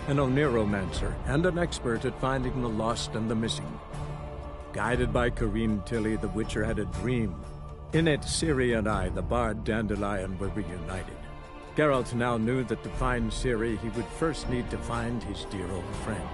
an Oniromancer, and an expert at finding the lost and the missing. Guided by Kareen Tilly, the Witcher had a dream. In it, Ciri and I, the bard Dandelion, were reunited. Geralt now knew that to find Ciri, he would first need to find his dear old friend.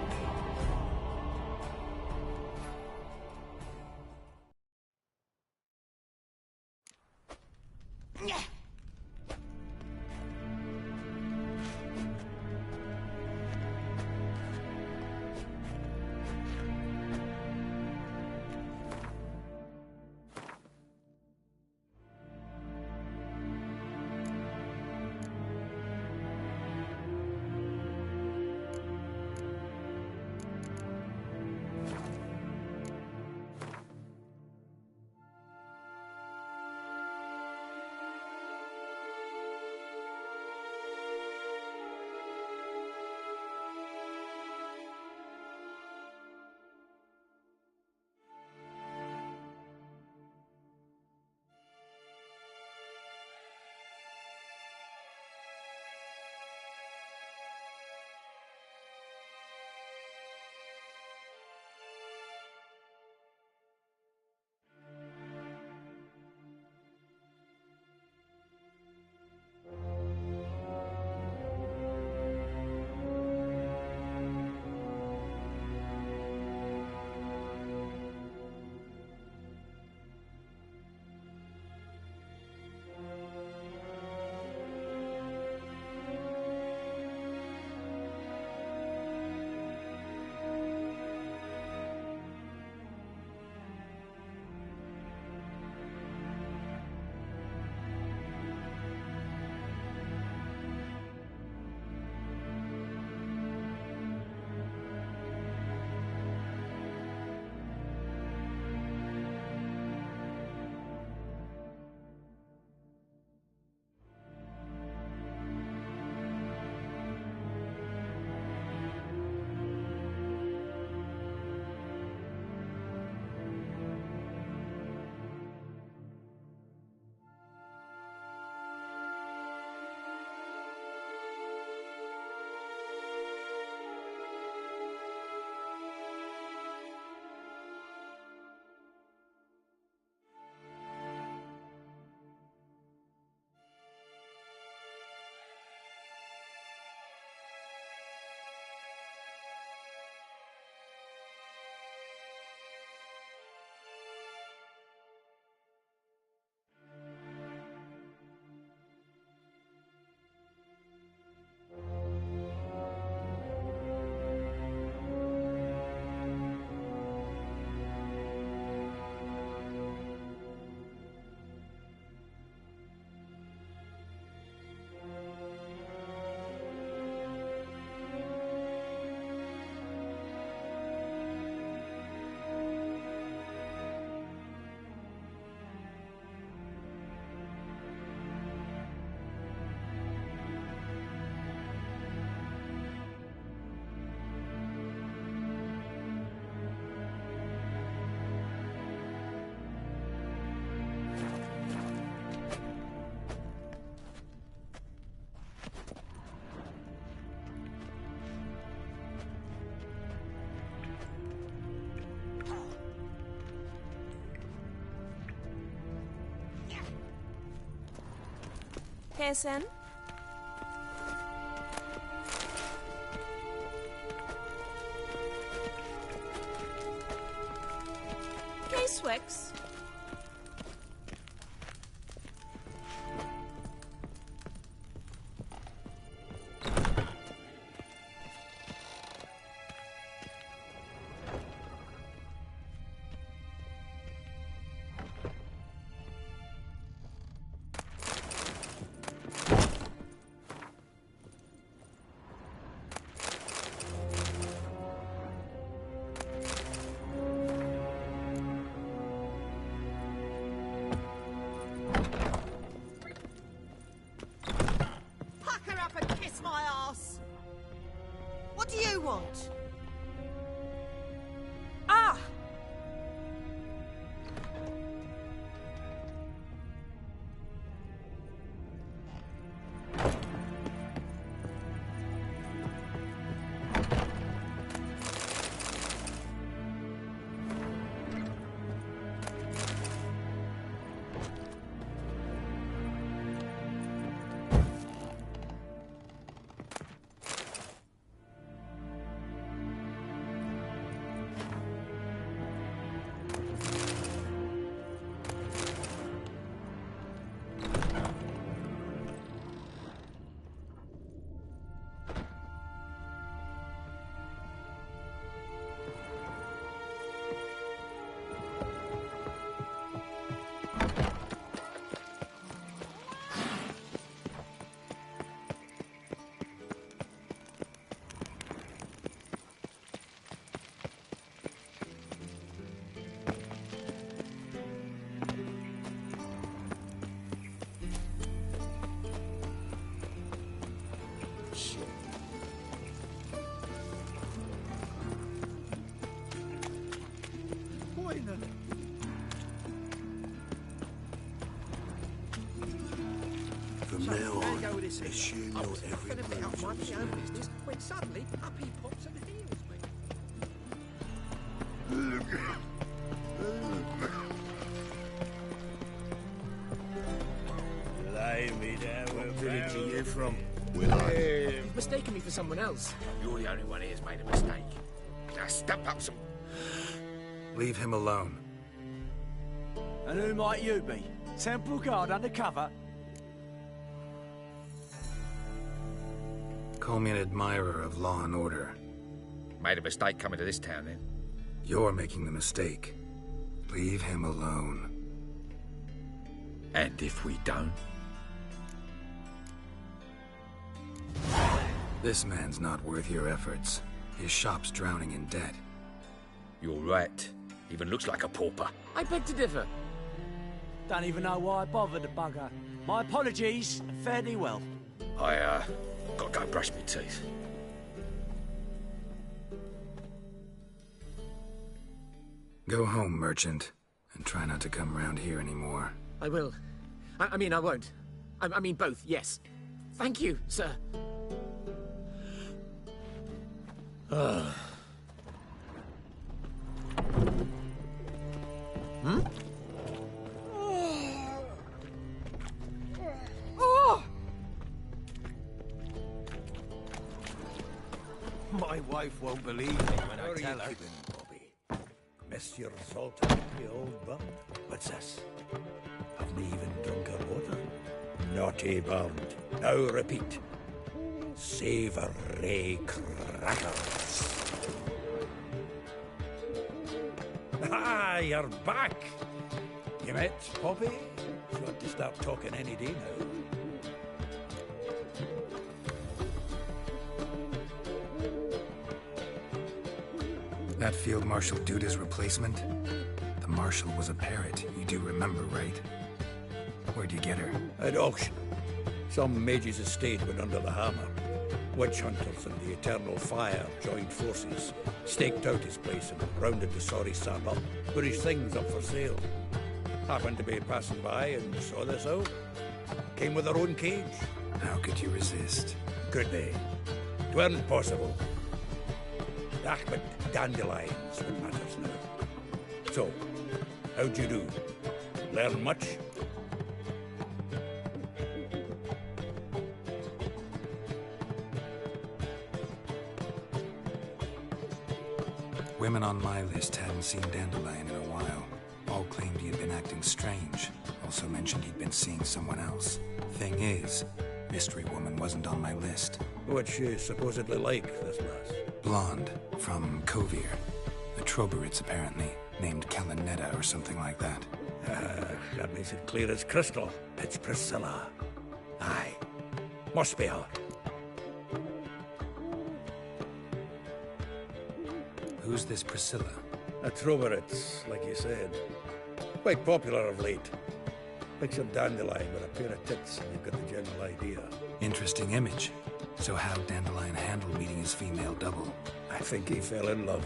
KSN? K-Swix? What do you want? Ah! listen. Assume I you're was every fucking about bruise my you own make. business when suddenly up he pops and heals me. Lay me down. What village are you from? You've mistaken me for someone else. You're the only one here's made a mistake. Now stump up some... Leave him alone. And who might you be? Temple Guard undercover? Call me an admirer of law and order. Made a mistake coming to this town, then. You're making the mistake. Leave him alone. And if we don't? This man's not worth your efforts. His shop's drowning in debt. You're right. Even looks like a pauper. I beg to differ. Don't even know why I bothered the bugger. My apologies, and fare thee well. I, gotta go brush my teeth. Go home, merchant, and try not to come round here anymore. I will. I mean, I won't. I mean, both, yes. Thank you, sir. My wife won't believe me when I tell her. Bobby? Monsieur Zoltan, the old bum. What's this? Haven't even drunk her water. Naughty bum. Now repeat. Savoury crackers. Ah, you're back. You met Poppy? She ought to start talking any day now. That Field Marshal Duda's replacement? The Marshal was a parrot, you do remember, right? Where'd you get her? At auction. Some mage's estate went under the hammer. Witch hunters and the Eternal Fire joined forces, staked out his place and rounded the sorry sap up, put his things up for sale. Happened to be passing by and saw this out. Came with their own cage. How could you resist? Could they? It weren't possible. Ah, but dandelions what matters now. So, how'd you do? Learn much? Women on my list hadn't seen Dandelion in a while. All claimed he had been acting strange. Also mentioned he'd been seeing someone else. Thing is, Mystery Woman wasn't on my list. What's she supposedly like, this lass? Blonde, from Kovir. A Troberitz, apparently, named Kalinetta or something like that. That makes it clear as crystal. It's Priscilla. Aye. Must be her. Who's this Priscilla? A Troberitz, like you said. Quite popular of late. Picture Dandelion with a pair of tits and you've got the general idea. Interesting image. So how'd Dandelion handle meeting his female double? I think he fell in love.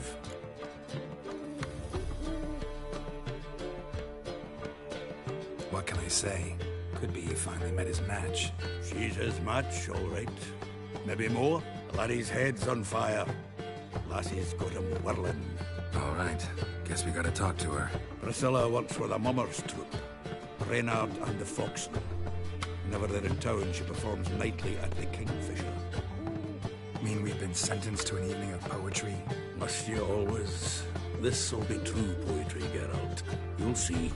What can I say? Could be he finally met his match. She's his match, all right. Maybe more. The laddie's head's on fire. Lassie's got him whirling. All right. Guess we gotta talk to her. Priscilla works for the Mummers troupe. Reynard and the Foxen. Whenever they're in town, she performs nightly at the Kingfisher. Mean we've been sentenced to an evening of poetry? Must you always? This'll be true poetry, Geralt. You'll see.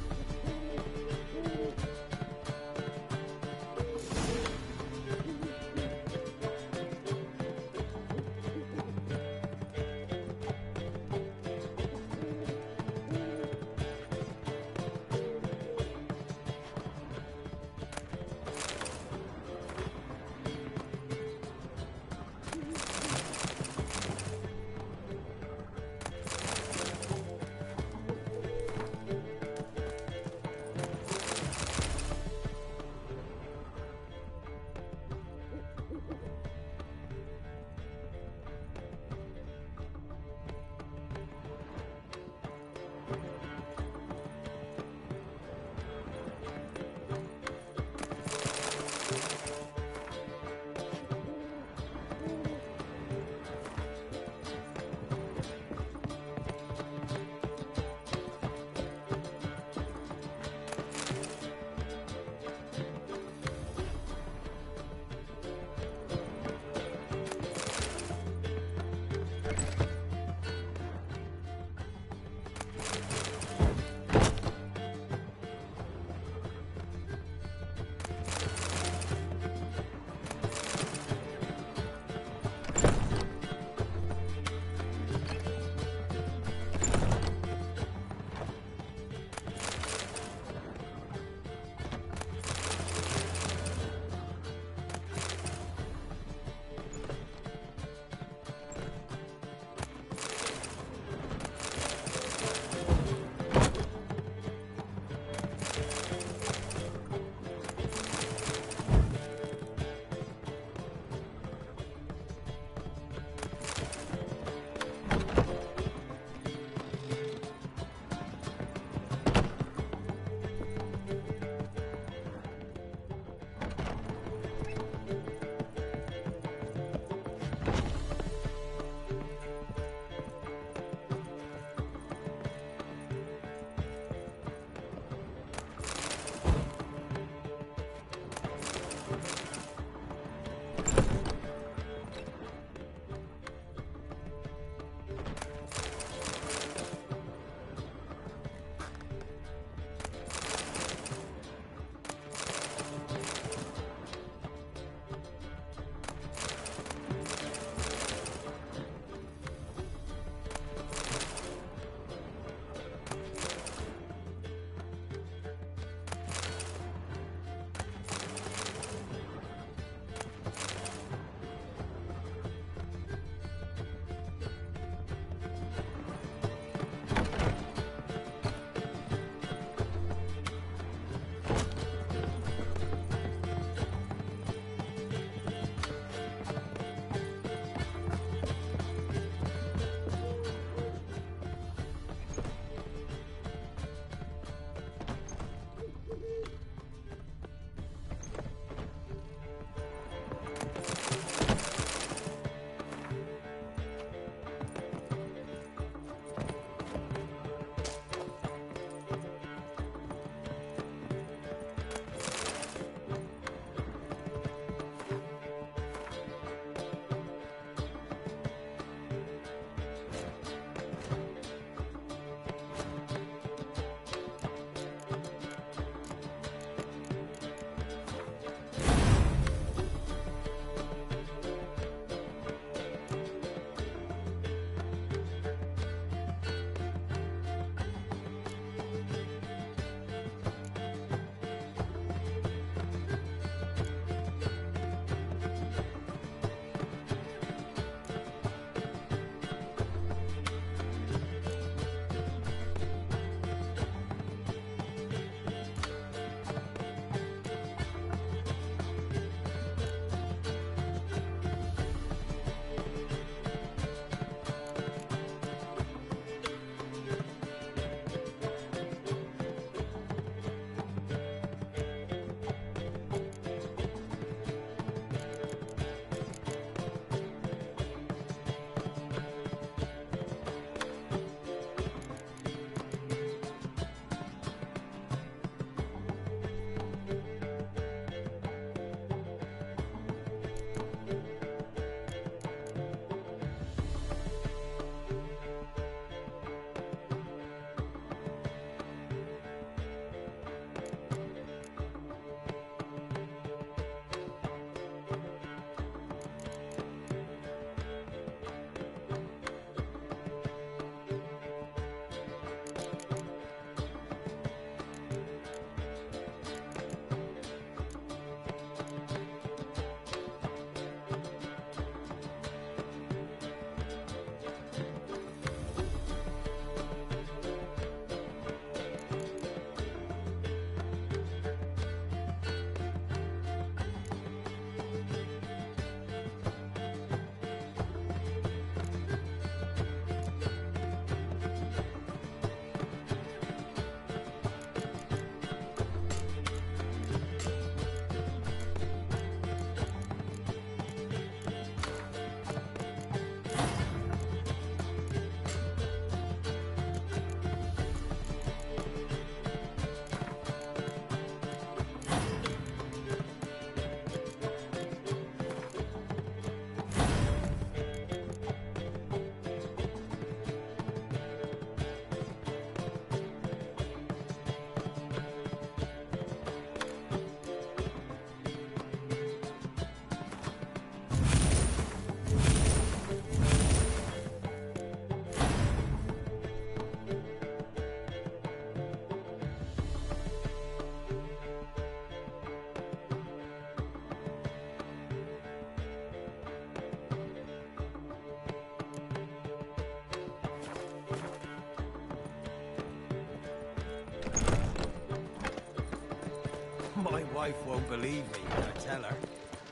wife won't believe me when I tell her.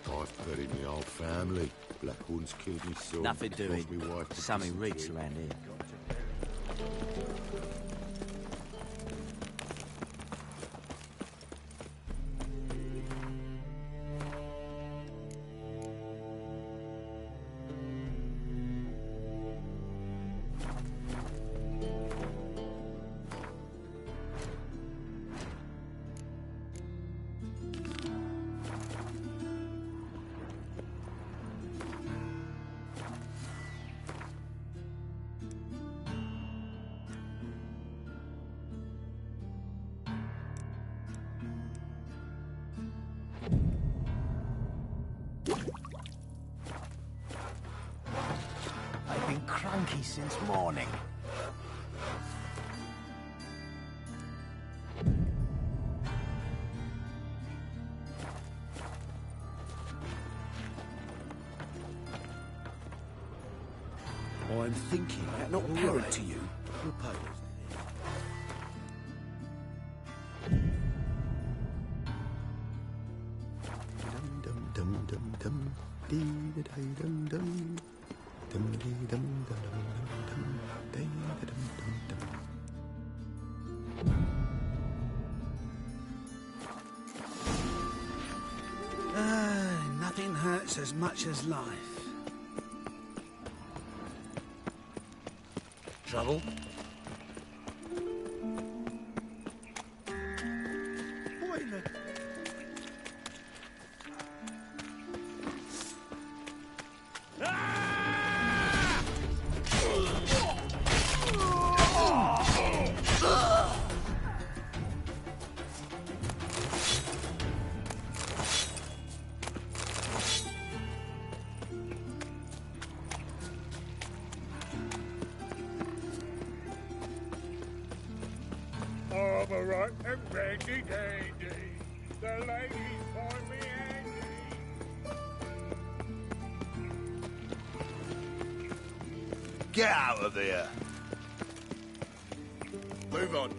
I've buried my whole family. Blackwood's killed me son. Nothing lost doing. me wife to Something dysentery. reeks around here. I've been cranky since morning. I'm thinking that not apparent to you. Nothing hurts as much as life. Trouble? I'm a right and ready dandy. The ladies find me handy. Get out of here! Move on.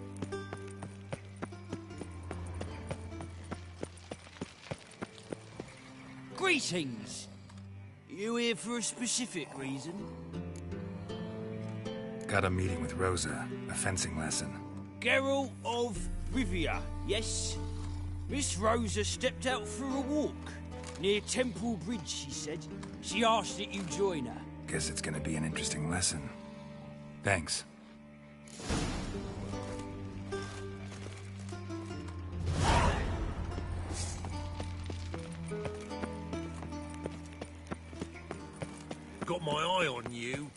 Greetings! You here for a specific reason? Got a meeting with Rosa, a fencing lesson. Geralt of Rivia, yes? Miss Rosa stepped out for a walk. Near Temple Bridge, she said. She asked that you join her. Guess it's gonna be an interesting lesson. Thanks. Got my eye on you.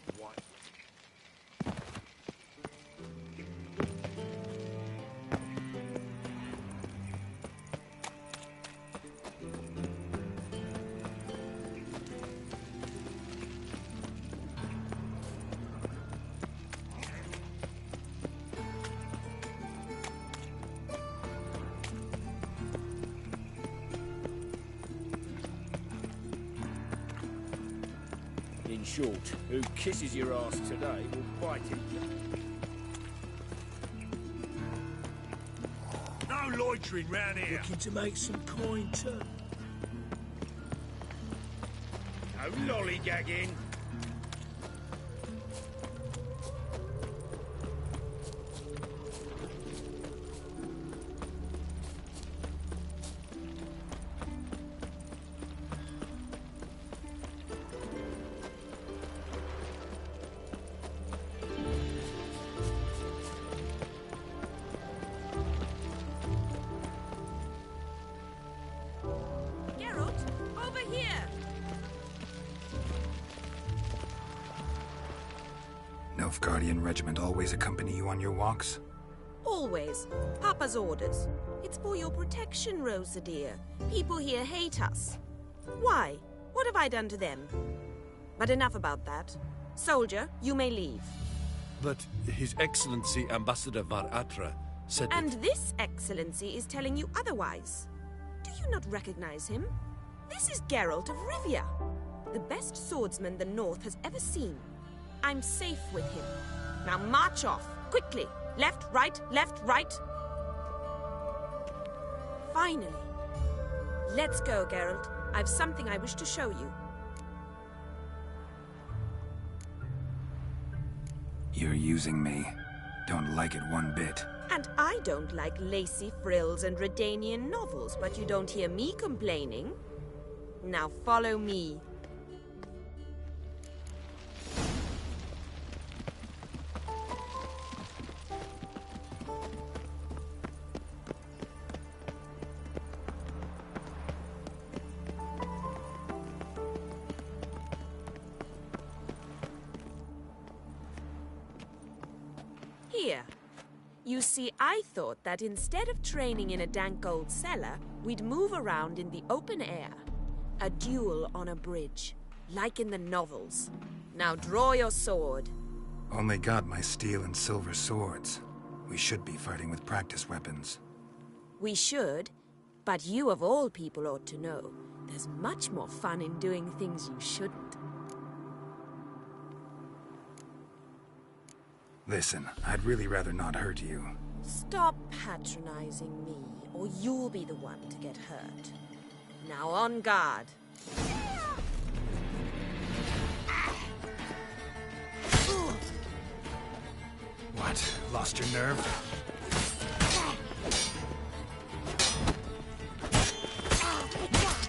In short, who kisses your ass today will bite it. No loitering round here. Looking to make some coin too. No lollygagging. Geralt, over here! Nilfgaardian regiment always accompany you on your walks? Always. Papa's orders. It's for your protection, Rosa dear. People here hate us. Why? What have I done to them? But enough about that. Soldier, you may leave. But His Excellency Ambassador Var Atra said that... And this excellency is telling you otherwise. Do you not recognize him? This is Geralt of Rivia, the best swordsman the North has ever seen. I'm safe with him. Now march off, quickly. Left, right, left, right. Finally, Let's go, Geralt. I've something I wish to show you. You're using me. Don't like it one bit. And I don't like lacy frills and Redanian novels, but you don't hear me complaining. Now follow me. Here. You see, I thought that instead of training in a dank old cellar, we'd move around in the open air. A duel on a bridge, like in the novels. Now draw your sword. Only got my steel and silver swords. We should be fighting with practice weapons. We should, but you of all people ought to know. There's much more fun in doing things you shouldn't. Listen, I'd really rather not hurt you. Stop patronizing me, or you'll be the one to get hurt. Now on guard. What? Lost your nerve?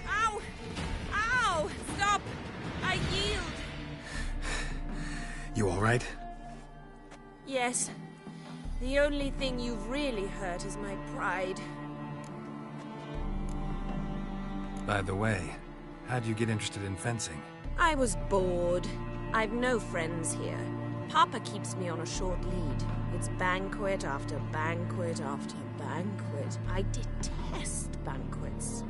Ow! Ow! Stop! I yield! You all right? Yes. The only thing you've really hurt is my pride. By the way, how'd you get interested in fencing? I was bored. I've no friends here. Papa keeps me on a short lead. It's banquet after banquet after banquet. I detest banquets.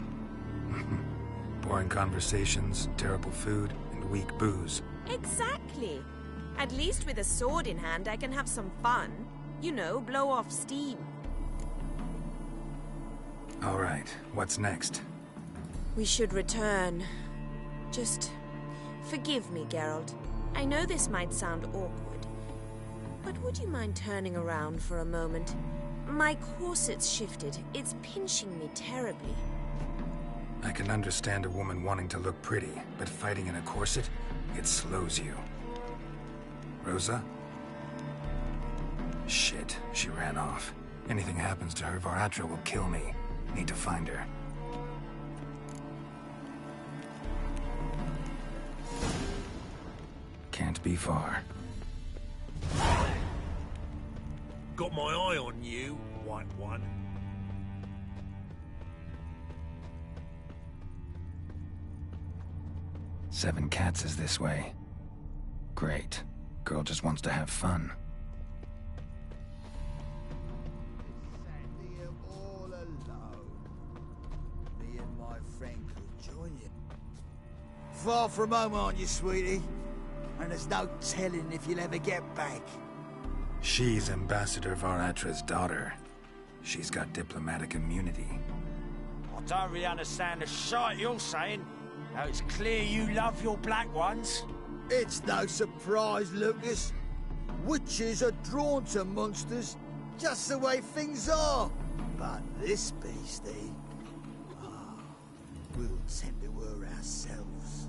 Boring conversations, terrible food, and weak booze. Exactly. At least with a sword in hand, I can have some fun. You know, blow off steam. All right, what's next? We should return. Just forgive me, Geralt. I know this might sound awkward, but would you mind turning around for a moment? My corset's shifted. It's pinching me terribly. I can understand a woman wanting to look pretty, but fighting in a corset, it slows you. Rosa? Shit, she ran off. Anything happens to her, Varatra will kill me. Need to find her. Can't be far. Got my eye on you, white one. Seven Cats is this way. Great. Girl just wants to have fun. Sandy, I'm all alone. Me and my friend could join you. Far from home, aren't you, sweetie? And there's no telling if you'll ever get back. She's Ambassador Varatra's daughter. She's got diplomatic immunity. I don't really understand the shite you're saying. Now it's clear you love your black ones. It's no surprise, Lucas. Witches are drawn to monsters, just the way things are. But this beastie, we'll tend to her ourselves.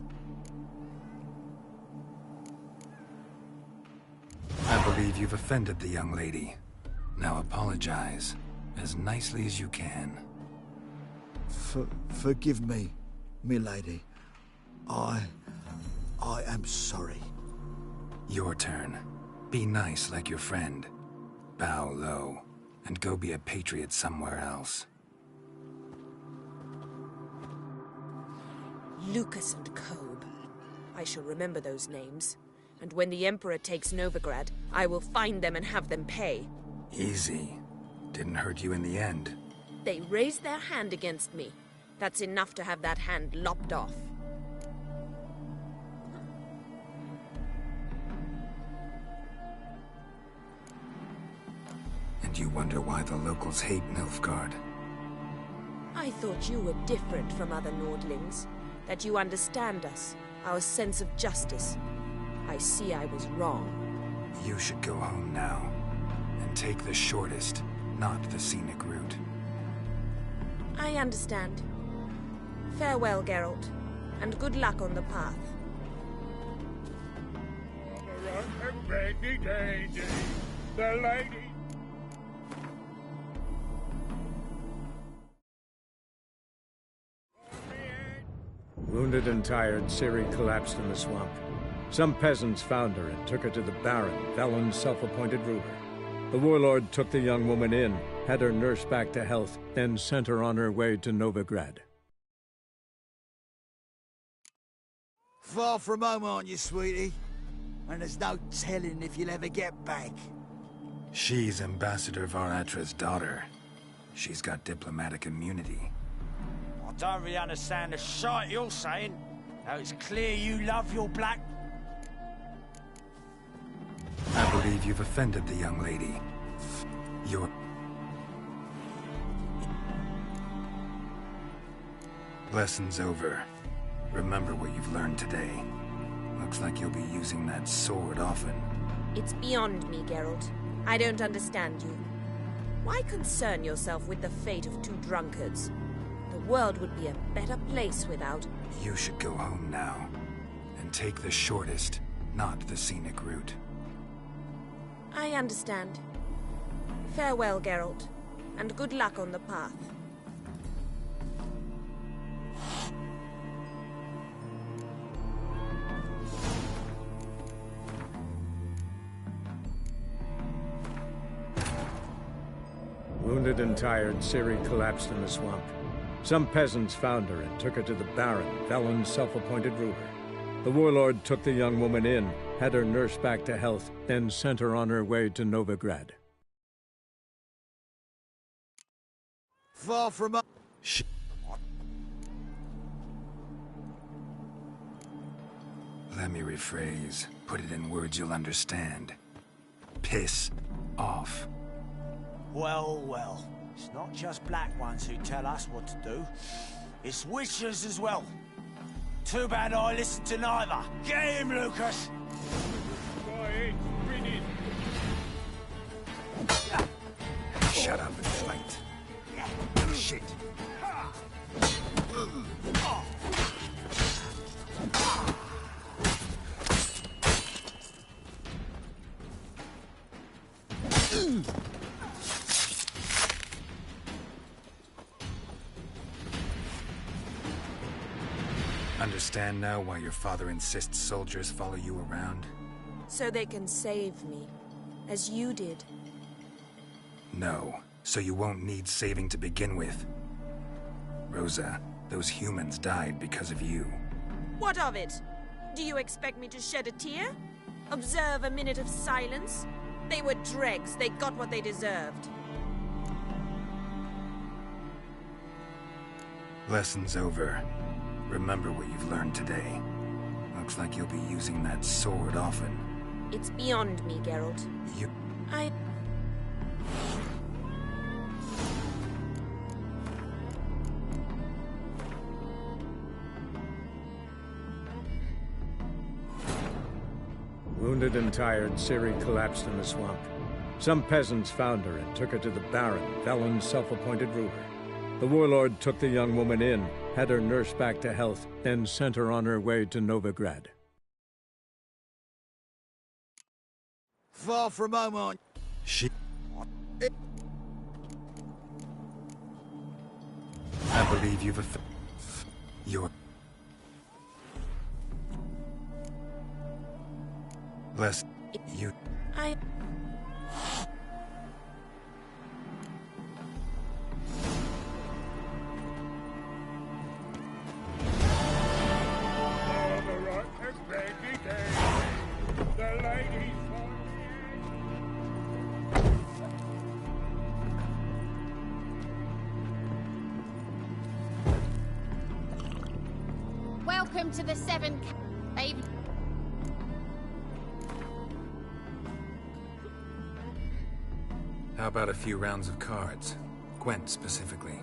I believe you've offended the young lady. Now apologize, as nicely as you can. Forgive me, milady. I am sorry. Your turn. Be nice like your friend. Bow low, and go be a patriot somewhere else. Lucas and Kobe. I shall remember those names. And when the Emperor takes Novigrad, I will find them and have them pay. Easy. Didn't hurt you in the end. They raised their hand against me. That's enough to have that hand lopped off. And you wonder why the locals hate Nilfgaard. I thought you were different from other Nordlings. That you understand us, our sense of justice. I see I was wrong. You should go home now. And take the shortest, not the scenic route. I understand. Farewell, Geralt, and good luck on the path. Alright, and Randy Dandy, the lady. Wounded and tired, Ciri collapsed in the swamp. Some peasants found her and took her to the Baron, Velen's self-appointed ruler. The warlord took the young woman in, had her nursed back to health, then sent her on her way to Novigrad. Far from home, aren't you, sweetie? And there's no telling if you'll ever get back. She's Ambassador Varatra's daughter. She's got diplomatic immunity. I don't really understand the shite you're saying. Now it's clear you love your black... I believe you've offended the young lady. Your... Lesson's over. Remember what you've learned today. Looks like you'll be using that sword often. It's beyond me, Geralt. I don't understand you. Why concern yourself with the fate of two drunkards? The world would be a better place without... You should go home now. And take the shortest, not the scenic route. I understand. Farewell, Geralt, and good luck on the path. Wounded and tired, Ciri collapsed in the swamp. Some peasants found her and took her to the Baron, Velen's self-appointed ruler. The warlord took the young woman in, had her nursed back to health, then sent her on her way to Novigrad. Far from home. Let me rephrase. Put it in words you'll understand. Piss off. Well, well. It's not just black ones who tell us what to do. It's witches as well. Too bad I listened to neither. Get him, Lucas! Shut up and fight. Shit. Understand now why your father insists soldiers follow you around? So they can save me, as you did. No, so you won't need saving to begin with. Rosa, those humans died because of you. What of it? Do you expect me to shed a tear? Observe a minute of silence? They were dregs. They got what they deserved. Lesson's over. Remember what you've learned today. Looks like you'll be using that sword often. It's beyond me, Geralt. I... Wounded and tired, Ciri collapsed in the swamp. Some peasants found her and took her to the Baron, Velen's self-appointed ruler. The warlord took the young woman in, had her nursed back to health, then sent her on her way to Novigrad. Far from home, aren't she... I believe you've your... Less... you... I... Welcome to the Seven Cave. How about a few rounds of cards? Gwent specifically.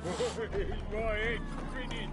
My head's spinning.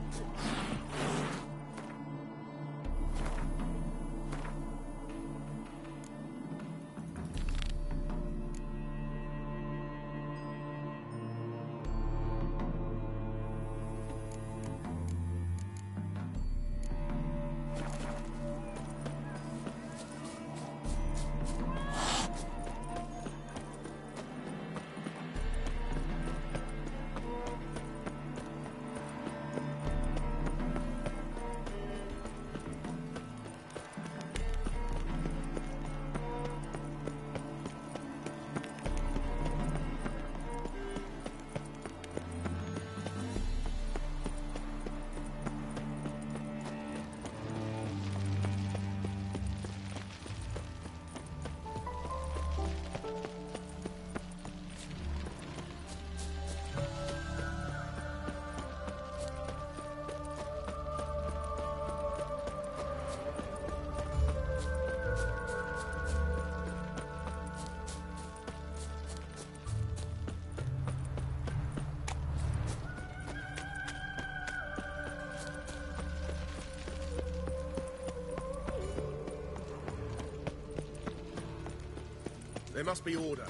There must be order.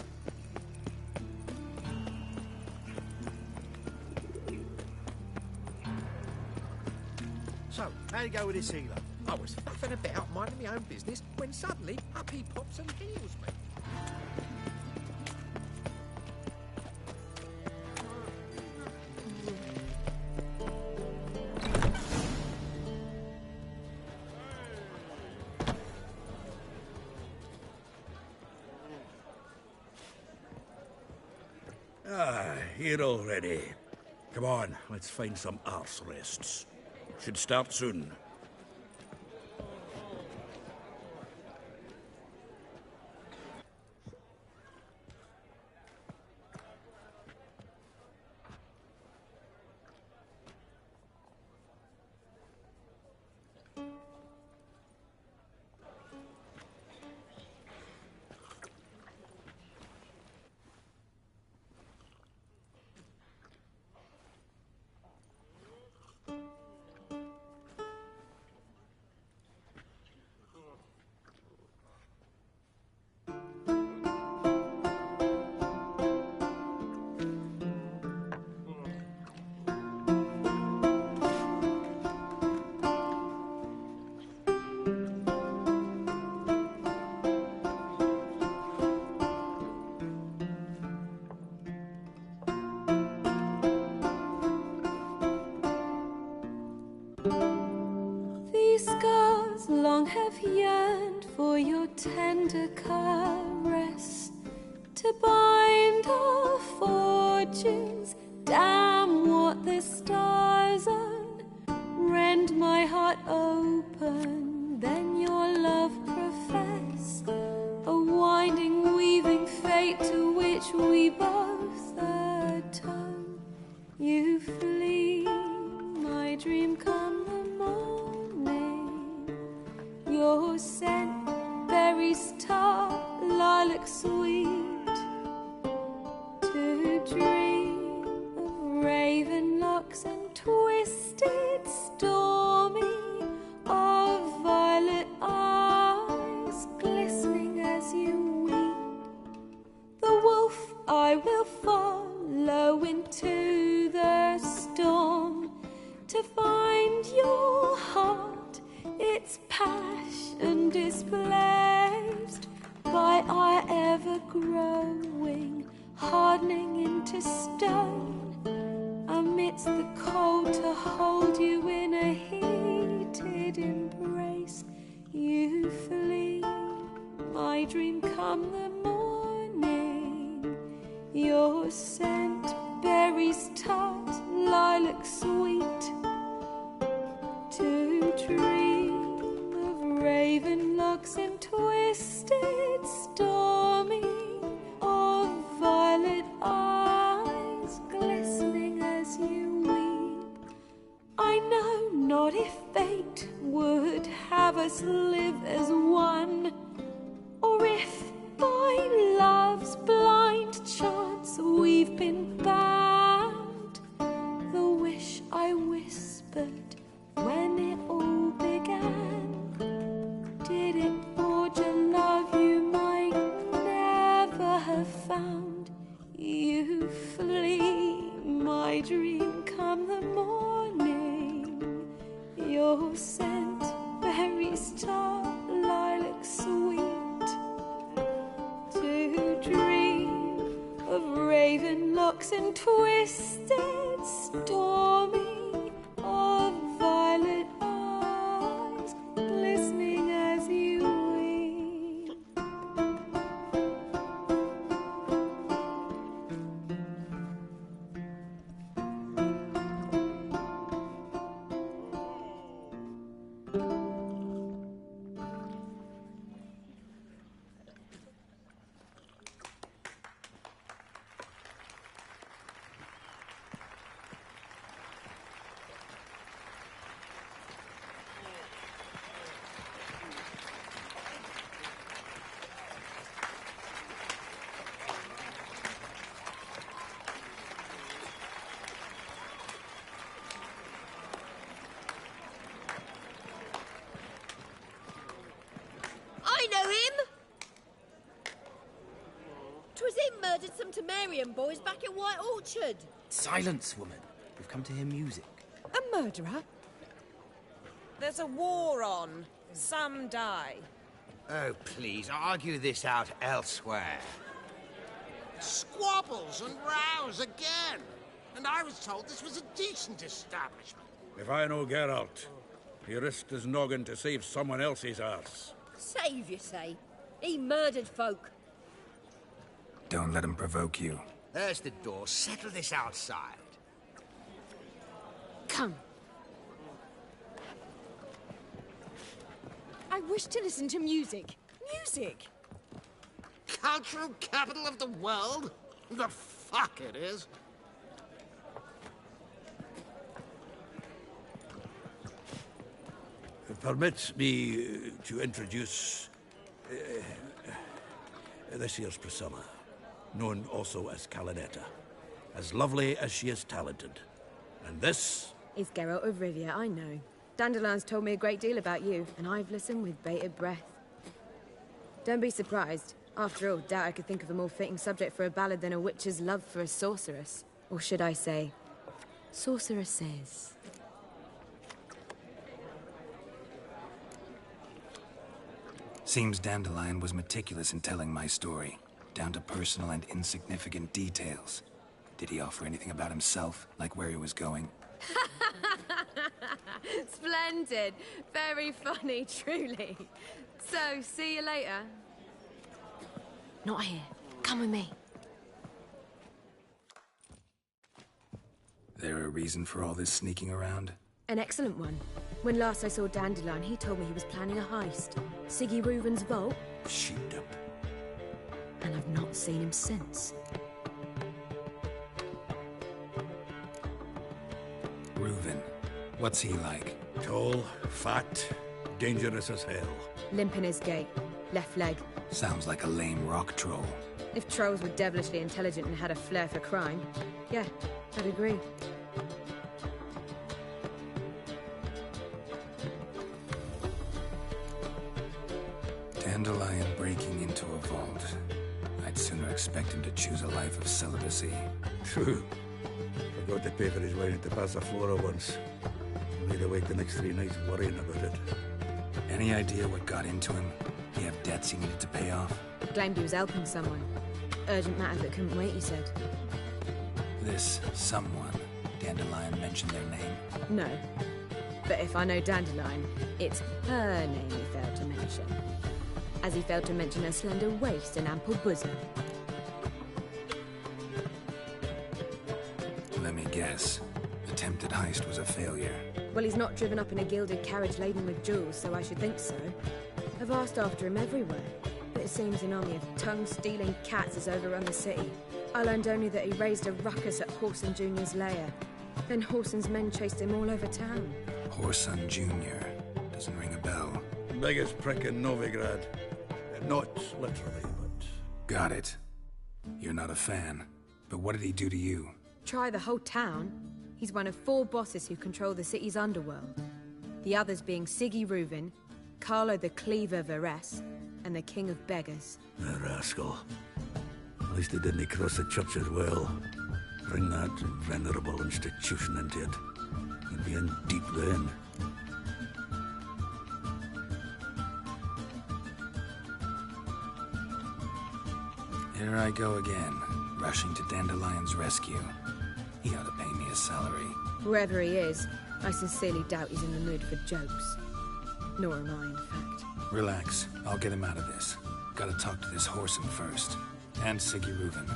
So, how'd you go with this healer? I was faffing about, minding my own business, when suddenly up he pops and heals me. Here already. Come on, let's find some arse rests. Should start soon. These scars long have yearned for your tender caress, to bind our fortunes. Damn what the stars own. Rend my heart open, then your love profess, a winding, weaving fate to which we both atone. You flee, my dream come the morning. Your scent, berries tart, lilac sweet, to dream of raven locks and twisted, stormy, of violet eyes glistening as you weep. The wolf I will follow into the storm, to find your heart, its passion displaced by our ever-growing, hardening into stone, amidst the cold to hold you in a heated embrace. You flee, my dream come the morning, your scent, berries tart, lilac sweet, to dream of raven locks and twisted, stormy, of violet eyes glistening as you weep. I know not if fate would have us live as one, or if by love's blind chance we've been bound. dream of raven locks and twisted stormy of violet eyes glistening as you weep. I know him! 'Twas him murdered some Temerian boys back in White Orchard. Silence, woman. We've come to hear music. A murderer? There's a war on. Some die. Oh, please, argue this out elsewhere. Squabbles and rows again. And I was told this was a decent establishment. If I know Geralt, he risked his noggin to save someone else's arse. Save, you say? He murdered folk. Don't let him provoke you. There's the door. Settle this outside. Come. I wish to listen to music. Music! Cultural capital of the world? The fuck it is. Permit me to introduce this here's Priscilla, known also as Calinetta, as lovely as she is talented. And this is Geralt of Rivia, I know. Dandelion's told me a great deal about you, and I've listened with bated breath. Don't be surprised. After all, doubt I could think of a more fitting subject for a ballad than a witch's love for a sorceress. Or should I say, sorceresses. Seems Dandelion was meticulous in telling my story, down to personal and insignificant details. Did he offer anything about himself, like where he was going? Splendid. Very funny, truly. So, see you later. Not here. Come with me. There a reason for all this sneaking around? An excellent one. When last I saw Dandelion, he told me he was planning a heist. Siggy Reuven's vault. Sheepdip. And I've not seen him since. Reuven. What's he like? Tall, fat, dangerous as hell. Limp in his gait. Left leg. Sounds like a lame rock troll. If trolls were devilishly intelligent and had a flair for crime, yeah, I'd agree. Dandelion breaking into a vault. I'd sooner expect him to choose a life of celibacy. True. Forgot to pay for his wedding to Passiflora once. Laid awake the next 3 nights worrying about it. Any idea what got into him? He have debts he needed to pay off? Claimed he was helping someone. Urgent matters that couldn't wait, he said. This someone, Dandelion mentioned their name? No. But if I know Dandelion, it's her name he failed to mention. As he failed to mention her slender waist and ample bosom. Let me guess. Attempted heist was a failure. Well, he's not driven up in a gilded carriage laden with jewels, so I should think so. I've asked after him everywhere, but it seems an army of tongue-stealing cats has overrun the city. I learned only that he raised a ruckus at Whoreson Jr.'s lair. Then Whoreson's men chased him all over town. Whoreson Jr. Doesn't ring a bell. Biggest prick in Novigrad. Not literally, but... Got it. You're not a fan. But what did he do to you? Try the whole town. He's one of 4 bosses who control the city's underworld. The others being Siggy Reuven, Carlo the Cleaver Varese, and the King of Beggars. A rascal. At least he didn't cross the church as well. Bring that venerable institution into it. He'd be in deep then. Here I go again, rushing to Dandelion's rescue. He ought to pay me a salary. Whoever he is, I sincerely doubt he's in the mood for jokes. Nor am I, in fact. Relax, I'll get him out of this. Gotta talk to this Whoreson first. And Siggy Reuven.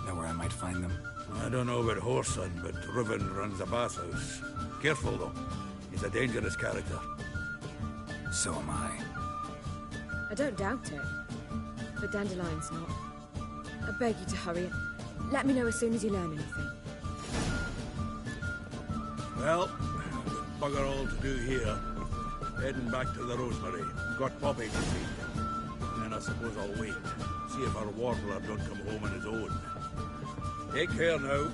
Know where I might find them? I don't know about Whoreson, but Reuven runs a bathhouse. Careful, though. He's a dangerous character. So am I. I don't doubt it. But Dandelion's not. I beg you to hurry it. Let me know as soon as you learn anything. Well, bugger all to do here. Heading back to the Rosemary. Got Poppy to see. And then I suppose I'll wait. See if our warbler don't come home on his own. Take care now.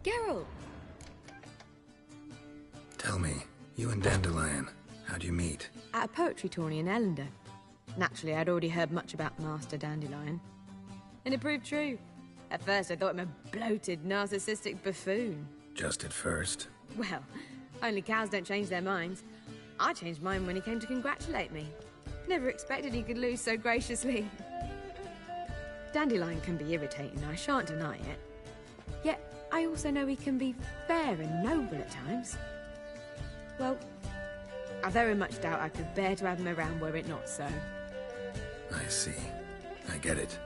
Geralt! Tell me, you and Dandelion, how'd you meet? At a poetry tourney in Ellender. Naturally, I'd already heard much about Master Dandelion. And it proved true. At first, I thought him a bloated, narcissistic buffoon. Just at first. Well, only cows don't change their minds. I changed mine when he came to congratulate me. Never expected he could lose so graciously. Dandelion can be irritating, I shan't deny it. Yet, I also know he can be fair and noble at times. Well, I very much doubt I could bear to have him around were it not so. I see. I get it.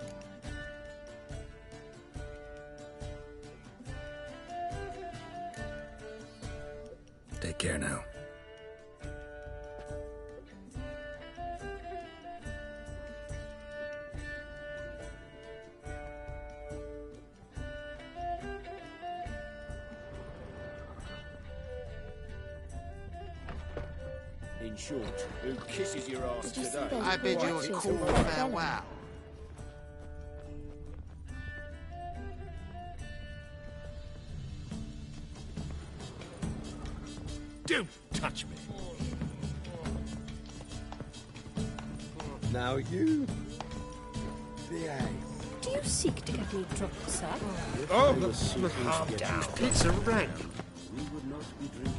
Take care now. In short, who kisses your ass Did you see today? those I bid you a watches cool with that farewell. Don't touch me. Now you. Behave. Do you seek to get me drunk, sir? Oh, calm down. It's a rank. We would not be drinking.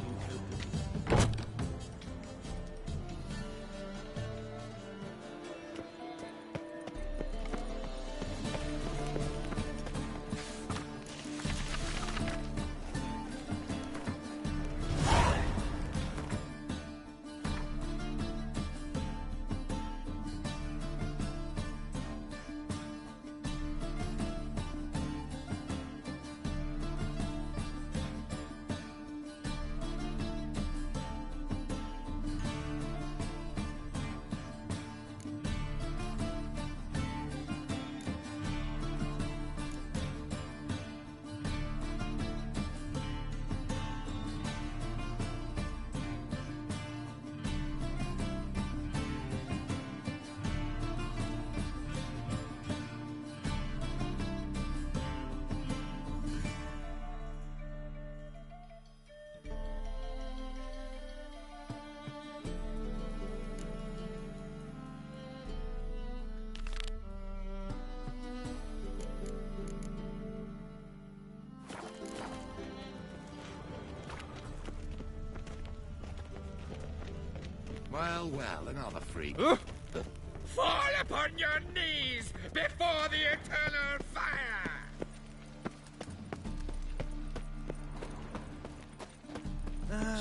Well, well, another freak. Fall upon your knees before the eternal fire!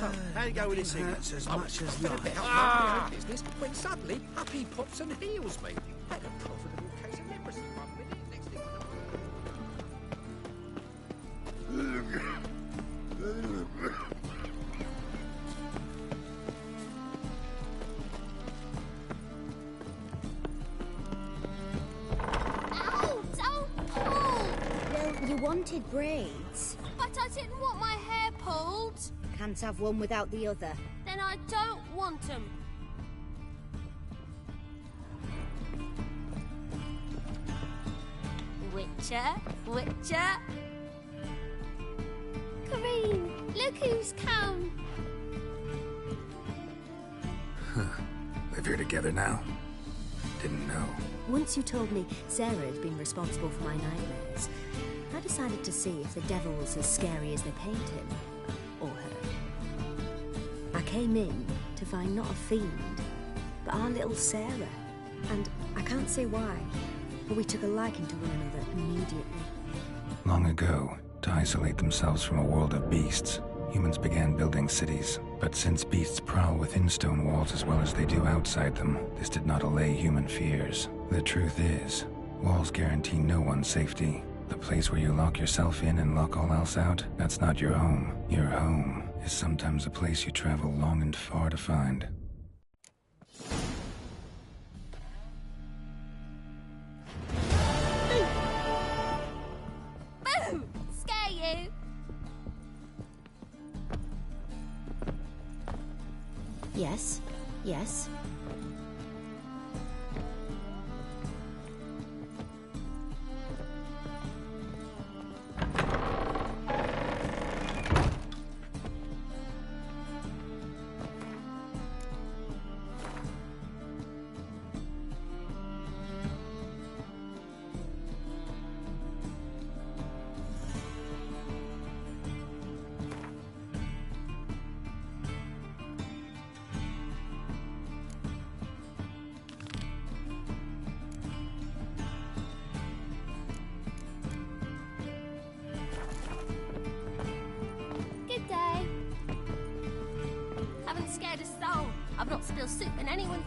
So, how you go with this thing? Hurts as I much was as fucking life. about minding my own business when suddenly up he pops and heals me. Had a profitable case of leprosy one minute, next thing I know. Ow! Don't pull! Well, you wanted braids. But I didn't want my hair pulled. Can't have one without the other. Then I don't want them. Witcher? Witcher? Look who's come. Live here together now? Didn't know. Once you told me Sarah had been responsible for my nightmares, I decided to see if the devil was as scary as they paint him. Or her. I came in to find not a fiend, but our little Sarah. And I can't say why, but we took a liking to one another immediately. Long ago, to isolate themselves from a world of beasts, humans began building cities. But since beasts prowl within stone walls as well as they do outside them, this did not allay human fears. The truth is, walls guarantee no one's safety. The place where you lock yourself in and lock all else out, that's not your home. Your home is sometimes a place you travel long and far to find. Boo! Scare you? Yes, yes. Good day. Haven't scared a soul. I've not spilled soup in anyone's...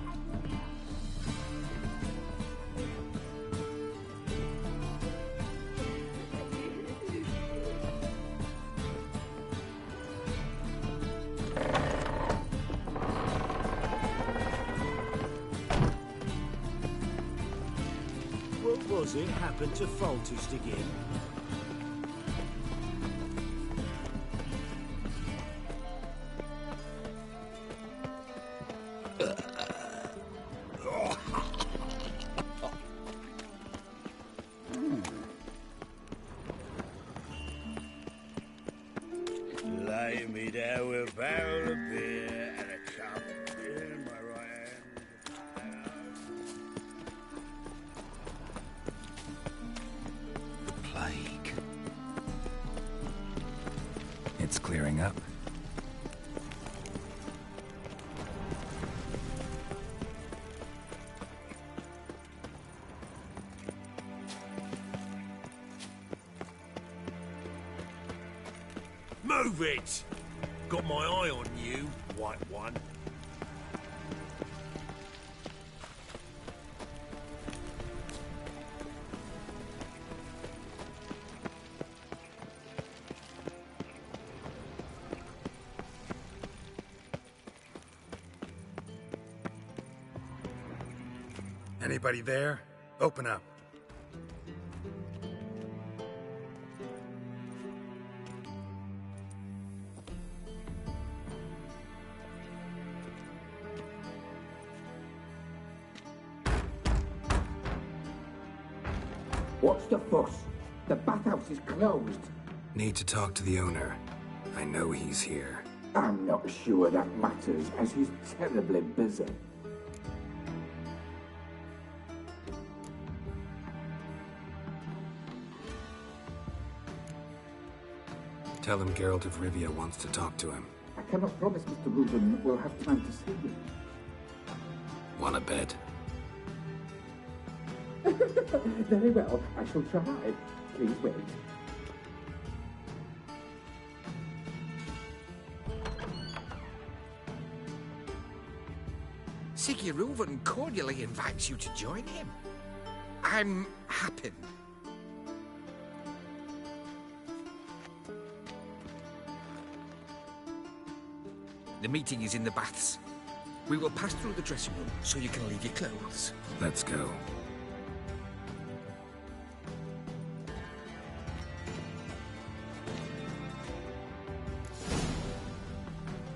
What was it happened to Foltest again? Lay me down with a barrel of beer and a cup of beer in my right hand. The plague. It's clearing up. Move it! Got my eye on you, white one. Anybody there? Open up. What's the fuss? The bathhouse is closed. Need to talk to the owner. I know he's here. I'm not sure that matters, as he's terribly busy. Tell him Geralt of Rivia wants to talk to him. I cannot promise Mr. Reuben will have time to see him. Want a bed? Very well, I shall try. Please wait. Sigurd cordially invites you to join him. I'm happy. The meeting is in the baths. We will pass through the dressing room so you can leave your clothes. Let's go.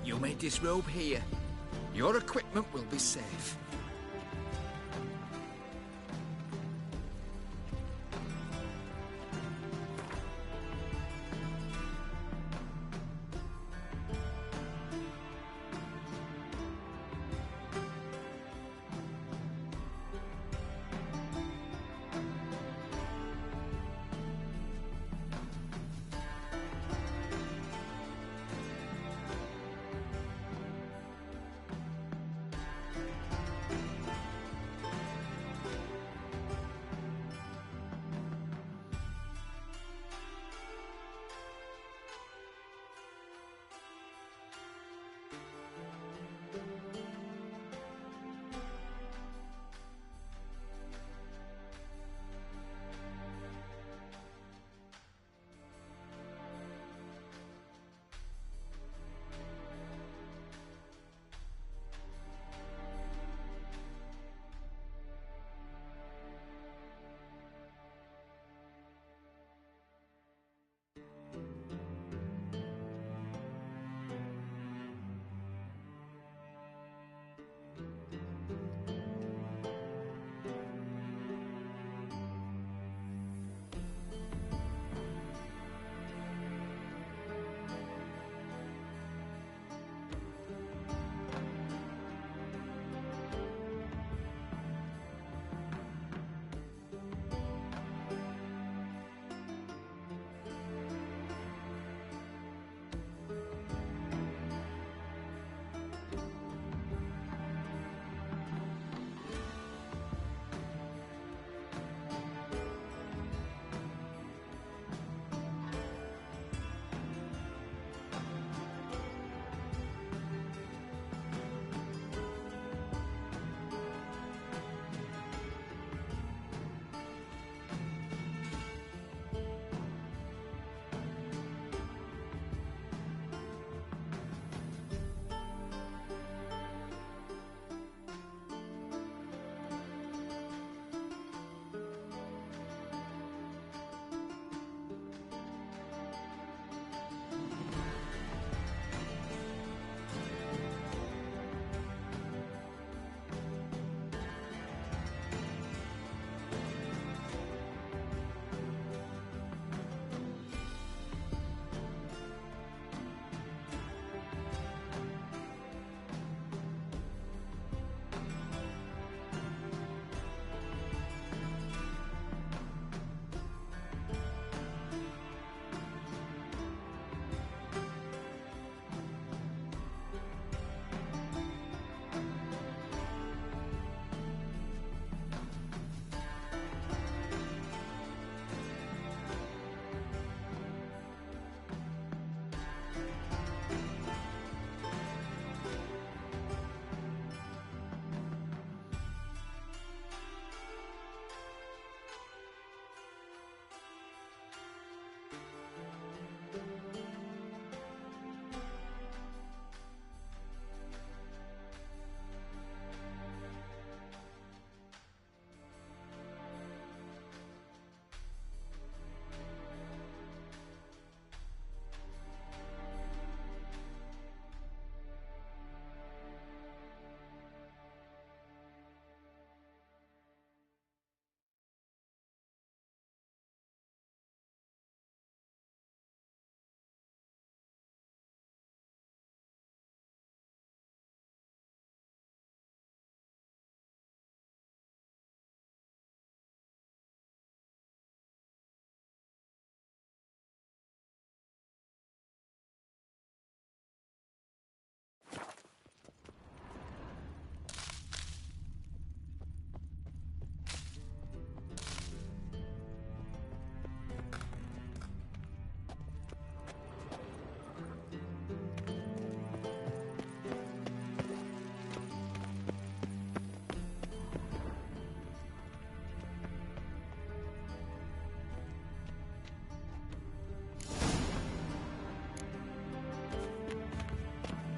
You may disrobe here. Your equipment will be safe.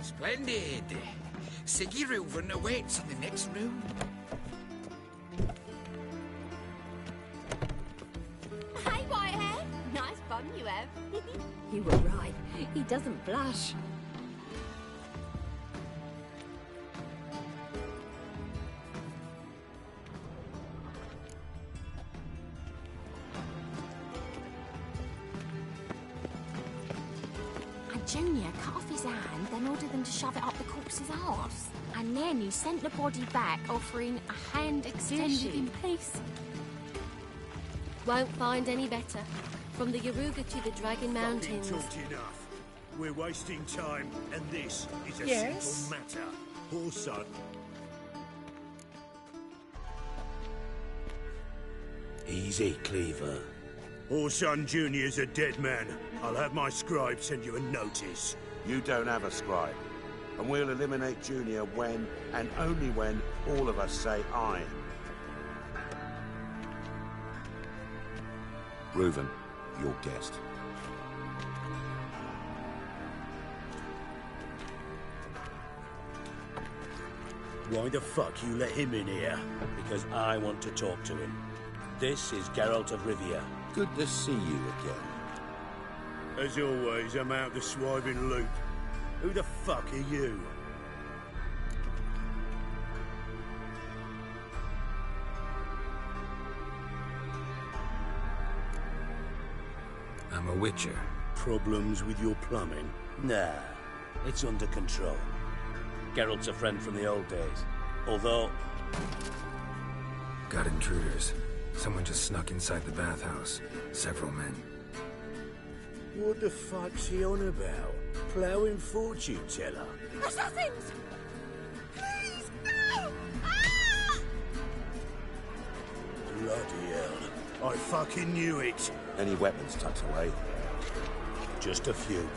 Splendid. Siggy Reuven awaits in the next room. Hey, Whitehead. Nice bum you have. You were right. He doesn't blush. Junior cut off his hand, then ordered them to shove it up the corpse's arse. And then he sent the body back, offering a hand extended in peace. Won't find any better. From the Yaruga to the Dragon Mountains. Talked enough. We're wasting time, and this is a Yes? simple matter. Horson. Easy, Cleaver. Horson Jr.'s a dead man. I'll have my scribe send you a notice. You don't have a scribe. And we'll eliminate Junior when, and only when, all of us say aye. Reuven, your guest. Why the fuck you let him in here? Because I want to talk to him. This is Geralt of Rivia. Good to see you again. As always, I'm out the swiving loop. Who the fuck are you? I'm a witcher. Problems with your plumbing? Nah, it's under control. Geralt's a friend from the old days. Although... Got intruders. Someone just snuck inside the bathhouse. Several men. What the fuck's he on about? Ploughing fortune teller? Assassins! Please, no! Ah! Bloody hell. I fucking knew it. Any weapons tucked away? Just a few.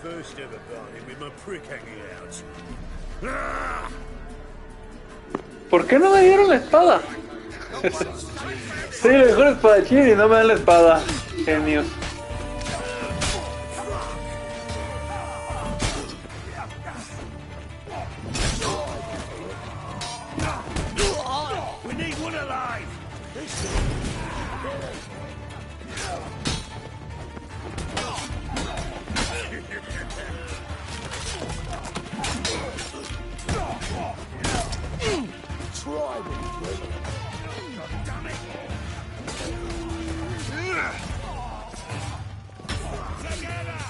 First ever party with my prick hanging out. Ah! ¿Por qué no me dieron la espada? Soy el mejor espadachín y no me dan la espada. Genios. We need one alive! Try me, God damn it! Together!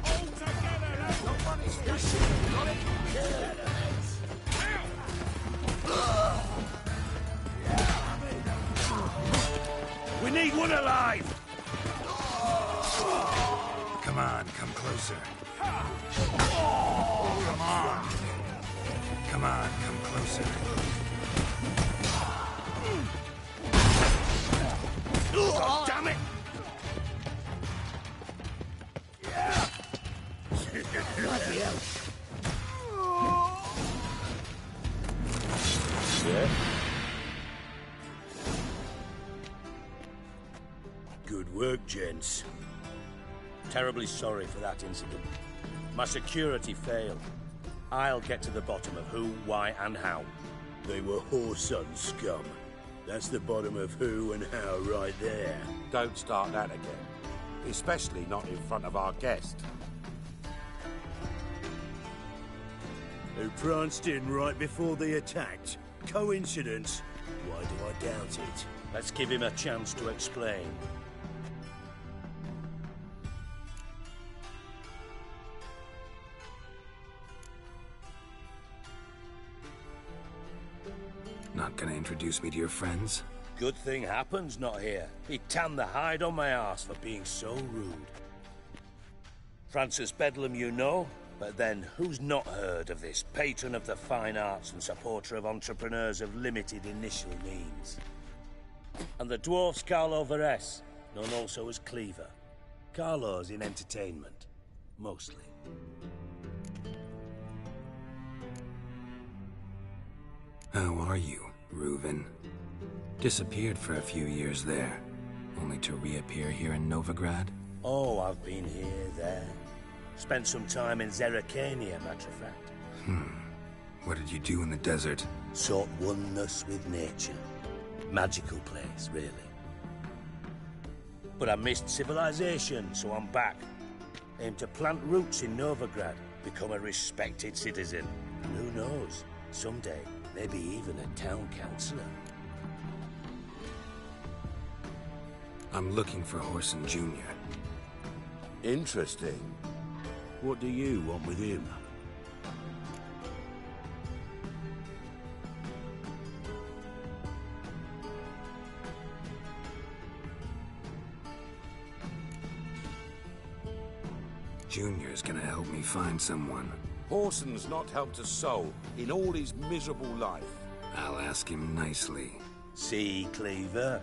All together! Nobody's pushing! Got it? We need one alive! Come on, come closer. Come on. Come on, come closer. God damn it! Bloody hell. Yeah? Good work, gents. Terribly sorry for that incident. My security failed. I'll get to the bottom of who, why, and how. They were Horson scum. That's the bottom of who and how right there. Don't start that again. Especially not in front of our guest. Who pranced in right before they attacked. Coincidence? Why do I doubt it? Let's give him a chance to explain. Not gonna introduce me to your friends? Good thing Happen's not here. He tanned the hide on my arse for being so rude. Francis Bedlam you know, but then who's not heard of this patron of the fine arts and supporter of entrepreneurs of limited initial means? And the dwarf's Carlo Veres, known also as Cleaver. Carlo's in entertainment, mostly. How are you, Reuven? Disappeared for a few years there, only to reappear here in Novigrad? Oh, I've been here, there. Spent some time in Zerrikania, matter of fact. What did you do in the desert? Sought oneness with nature. Magical place, really. But I missed civilization, so I'm back. Aim to plant roots in Novigrad, become a respected citizen. And who knows, someday, maybe even a town councillor. I'm looking for Horson Jr. Interesting. What do you want with him? Junior's gonna help me find someone. Horson's not helped a soul in all his miserable life. I'll ask him nicely. See, Cleaver?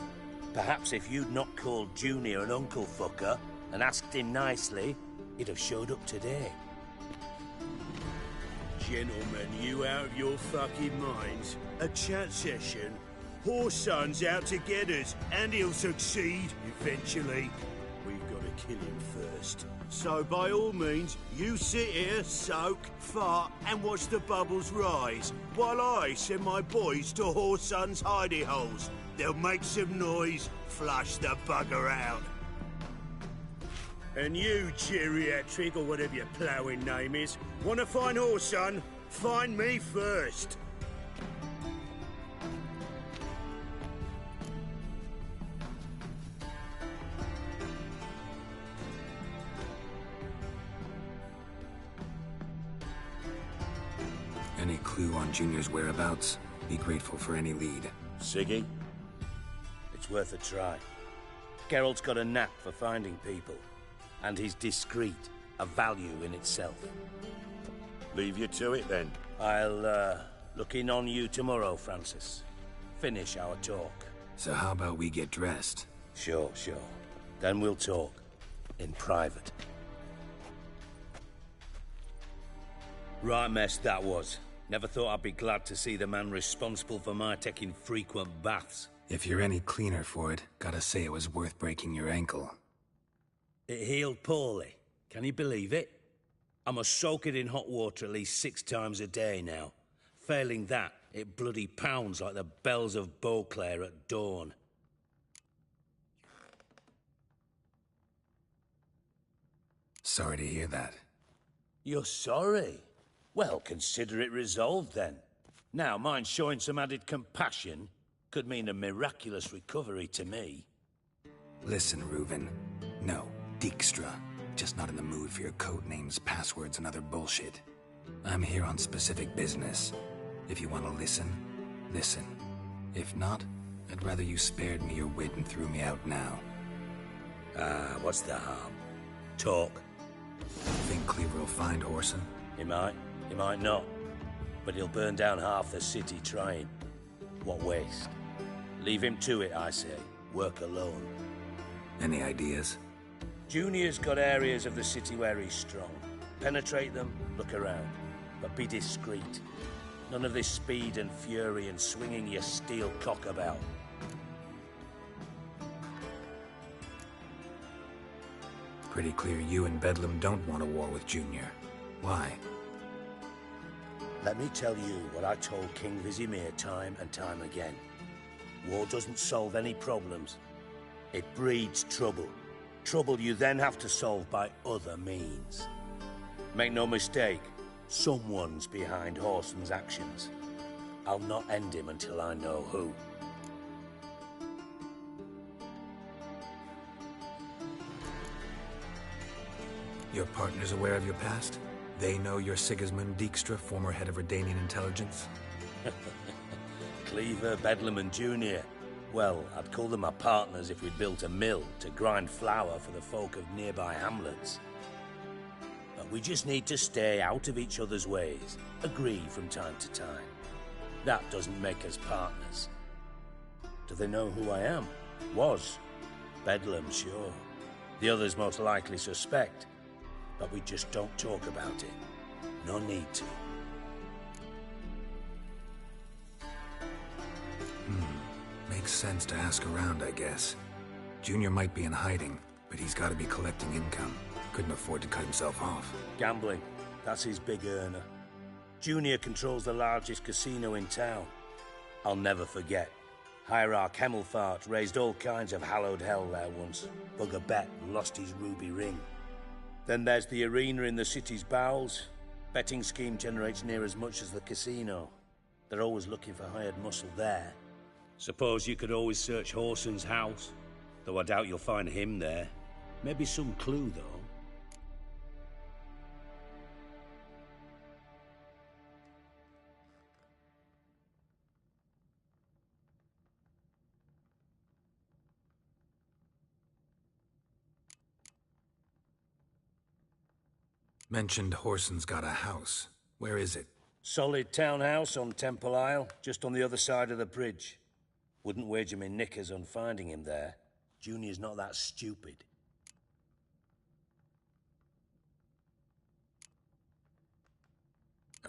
Perhaps if you'd not called Junior an uncle fucker and asked him nicely, he'd have showed up today. Gentlemen, you out of your fucking minds? A chat session? Horson's out to get us, and he'll succeed, eventually. We've got to kill him first. So by all means, you sit here, soak, fart, and watch the bubbles rise, while I send my boys to Horson's hidey holes. They'll make some noise, flush the bugger out. And you, geriatric, or whatever your ploughing name is, want to find Horson? Find me first. Any clue on Junior's whereabouts? Be grateful for any lead. Siggy? It's worth a try. Geralt's got a knack for finding people. And he's discreet, a value in itself. Leave you to it, then. I'll, look in on you tomorrow, Francis. Finish our talk. So how about we get dressed? Sure. Then we'll talk. In private. Right mess that was. Never thought I'd be glad to see the man responsible for my taking frequent baths. If you're any cleaner for it, gotta say it was worth breaking your ankle. It healed poorly. Can you believe it? I must soak it in hot water at least 6 times a day now. Failing that, it bloody pounds like the bells of Beauclair at dawn. Sorry to hear that. You're sorry? Well, consider it resolved then. Now, mine showing some added compassion could mean a miraculous recovery to me. Listen, Reuven. No, Dijkstra. Just not in the mood for your code names, passwords, and other bullshit. I'm here on specific business. If you want to listen, listen. If not, I'd rather you spared me your wit and threw me out now. What's the harm? Talk. Think Cleaver will find Horson? He might not. But he'll burn down half the city trying. What waste? Leave him to it, I say. Work alone. Any ideas? Junior's got areas of the city where he's strong. Penetrate them, look around. But be discreet. None of this speed and fury and swinging your steel cock about. Pretty clear you and Bedlam don't want a war with Junior. Why? Let me tell you what I told King Vizimir time and time again. War doesn't solve any problems. It breeds trouble. Trouble you then have to solve by other means. Make no mistake, someone's behind Horson's actions. I'll not end him until I know who. Your partner's aware of your past? They know you're Sigismund Dijkstra, former head of Redanian intelligence? Cleaver, Bedlam and Junior. Well, I'd call them my partners if we'd built a mill to grind flour for the folk of nearby hamlets. But we just need to stay out of each other's ways, agree from time to time. That doesn't make us partners. Do they know who I am? Was. Bedlam, sure. The others most likely suspect. But we just don't talk about it. No need to. Makes sense to ask around, I guess. Junior might be in hiding, but he's got to be collecting income. Couldn't afford to cut himself off. Gambling. That's his big earner. Junior controls the largest casino in town. I'll never forget. Hierarch Hemmelfart raised all kinds of hallowed hell there once. Bugger bet and lost his ruby ring. Then there's the arena in the city's bowels. Betting scheme generates near as much as the casino. They're always looking for hired muscle there. Suppose you could always search Horson's house. Though I doubt you'll find him there. Maybe some clue, though. Mentioned Horson's got a house. Where is it? Solid townhouse on Temple Isle, just on the other side of the bridge. Wouldn't wager me knickers on finding him there. Junior's not that stupid.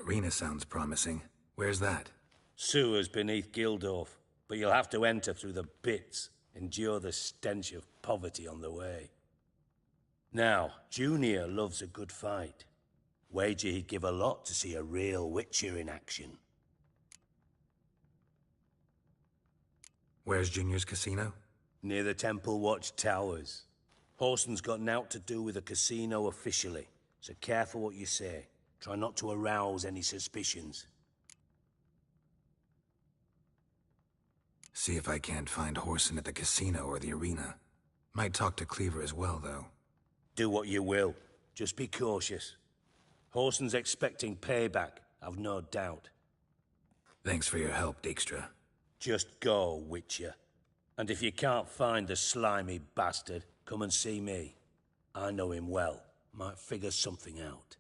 Arena sounds promising. Where's that? Sewers beneath Gildorf, but you'll have to enter through the pits, endure the stench of poverty on the way. Now, Junior loves a good fight. Wager he'd give a lot to see a real Witcher in action. Where's Junior's casino? Near the Temple Watch Towers. Horson's got nought to do with the casino officially, so careful what you say. Try not to arouse any suspicions. See if I can't find Horson at the casino or the arena. Might talk to Cleaver as well, though. Do what you will. Just be cautious. Horson's expecting payback, I've no doubt. Thanks for your help, Dijkstra. Just go, Witcher. And if you can't find the slimy bastard, come and see me. I know him well. Might figure something out.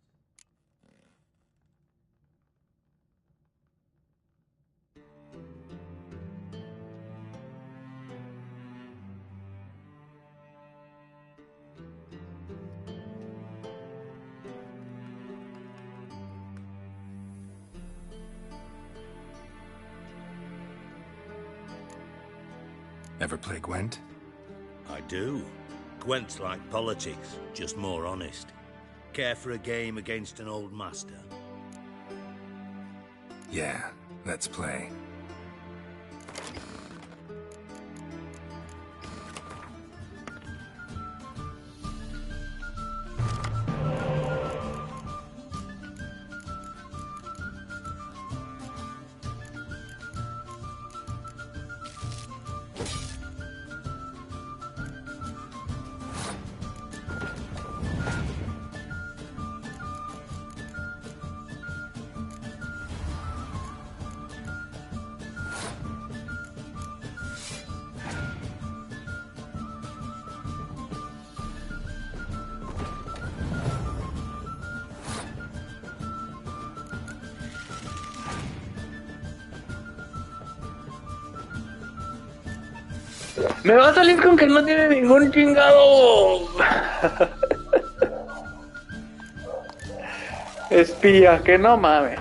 Ever play Gwent? I do. Gwent's like politics, just more honest. Care for a game against an old master? Yeah, let's play. Me va a salir con que no tiene ningún chingado espía, que no mames.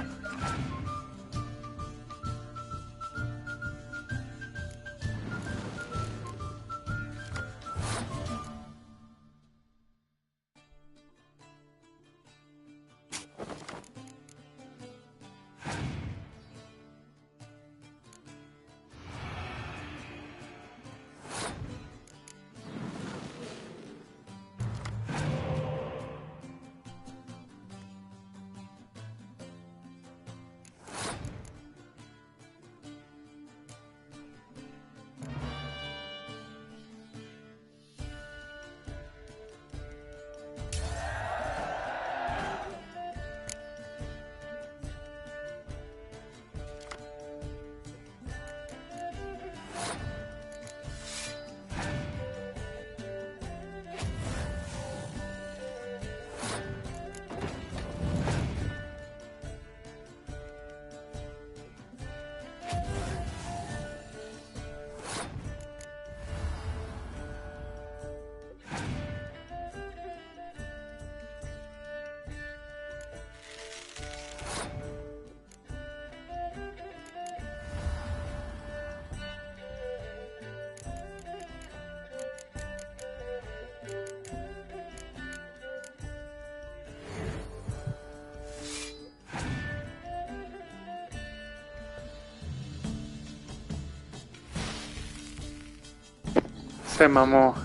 Se mamó.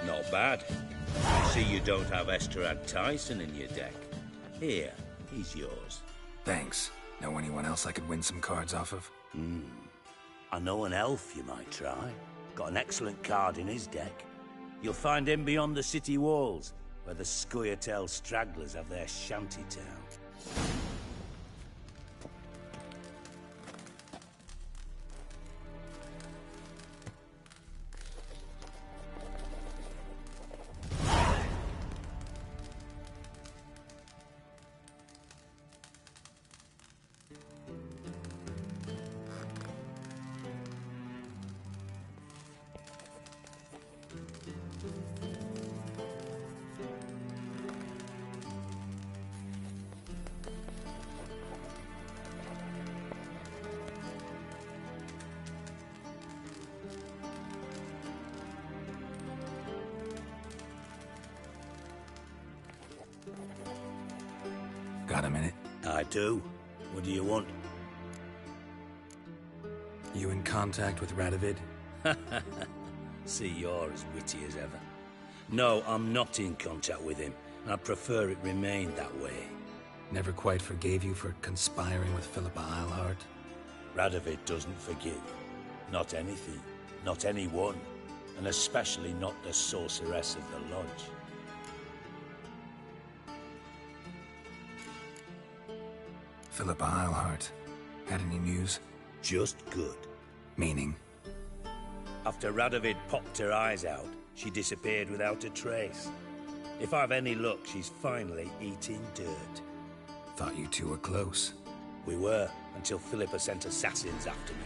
Not bad. I see you don't have Esterad Tyson in your deck. Here, he's yours. Thanks. Know anyone else I could win some cards off of? I know an elf you might try. Got an excellent card in his deck. You'll find him beyond the city walls, where the Scoia'tael stragglers have their shanty town. Got a minute? I do. What do you want? You in contact with Radovid? See, you're as witty as ever. No, I'm not in contact with him. I'd prefer it remained that way. Never quite forgave you for conspiring with Philippa Eilhart? Radovid doesn't forgive. Not anything. Not anyone. And especially not the sorceress of the Lodge. Philippa Eilhart. Had any news? Just good. Meaning? After Radovid popped her eyes out, she disappeared without a trace. If I've any luck, she's finally eating dirt. Thought you two were close. We were, until Philippa sent assassins after me.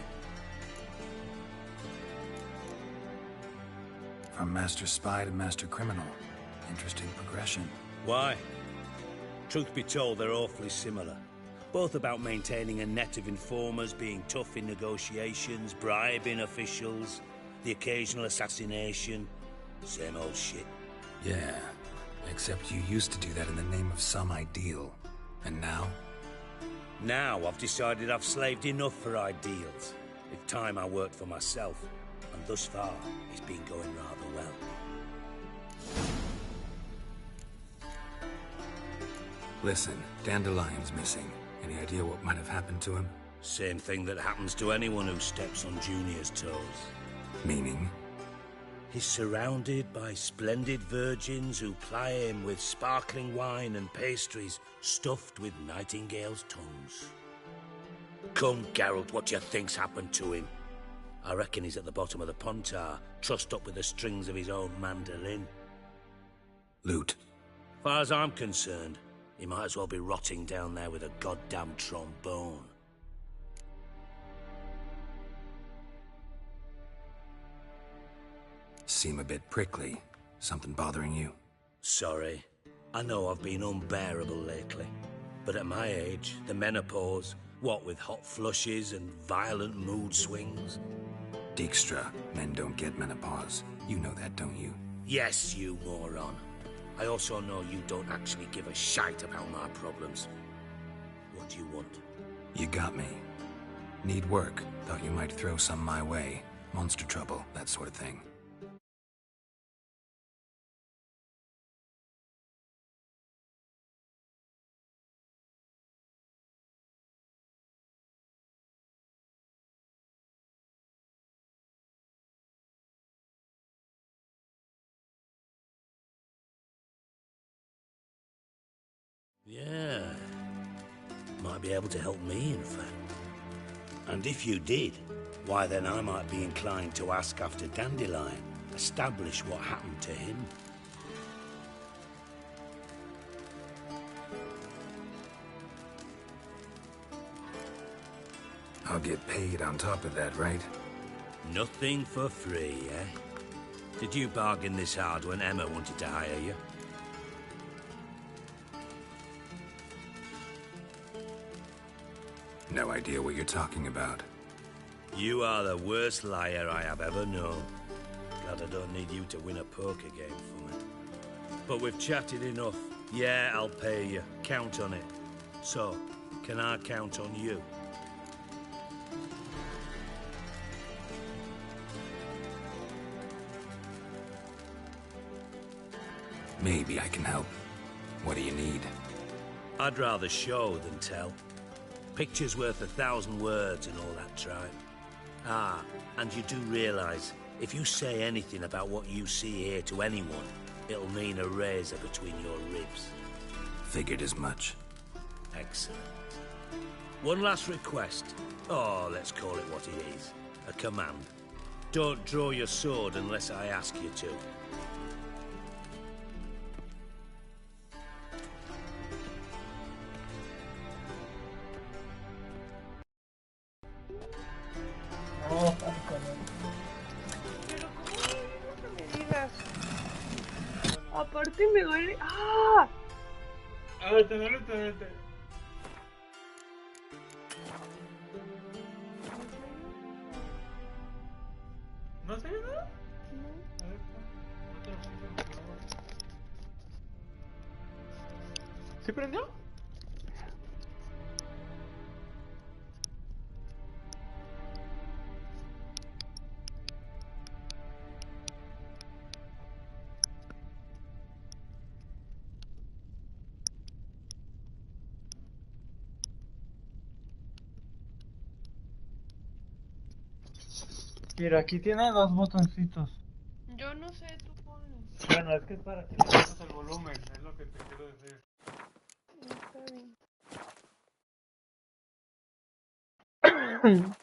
From Master Spy to Master Criminal. Interesting progression. Why? Truth be told, they're awfully similar. Both about maintaining a net of informers, being tough in negotiations, bribing officials, the occasional assassination. Same old shit. Yeah, except you used to do that in the name of some ideal. And now? Now I've decided I've slaved enough for ideals. It's time I worked for myself. And thus far, it's been going rather well. Listen, Dandelion's missing. Any idea what might have happened to him? Same thing that happens to anyone who steps on Junior's toes. Meaning? He's surrounded by splendid virgins who ply him with sparkling wine and pastries stuffed with nightingales' tongues. Come, Geralt, what do you think's happened to him? I reckon he's at the bottom of the Pontar, trussed up with the strings of his own mandolin. Loot. Far as I'm concerned, he might as well be rotting down there with a goddamn trombone. Seem a bit prickly. Something bothering you? Sorry. I know I've been unbearable lately. But at my age, the menopause, what with hot flushes and violent mood swings. Dijkstra, men don't get menopause. You know that, don't you? Yes, you moron. I also know you don't actually give a shite about my problems. What do you want? You got me. Need work. Thought you might throw some my way. Monster trouble, that sort of thing. Yeah. Might be able to help me, in fact. And if you did, why then I might be inclined to ask after Dandelion, establish what happened to him. I'll get paid on top of that, right? Nothing for free, eh? Did you bargain this hard when Emma wanted to hire you? No idea what you're talking about. You are the worst liar I have ever known. Glad I don't need you to win a poker game for me. But we've chatted enough. Yeah, I'll pay you. Count on it. So, can I count on you? Maybe I can help. What do you need? I'd rather show than tell. Picture's worth 1,000 words and all that tripe. Ah, and you do realize, if you say anything about what you see here to anyone, it'll mean a razor between your ribs. Figured as much. Excellent. One last request. Oh, let's call it what it is. A command. Don't draw your sword unless I ask you to. Aparte me duele. ¡Ah! A ver, vete. ¿No se ve nada? A ver, ¿sí prendió? Mira, aquí tiene dos botoncitos. Yo no sé, tú ponle. Bueno, es que es para que le bajes el volumen, es lo que te quiero decir. Está bien.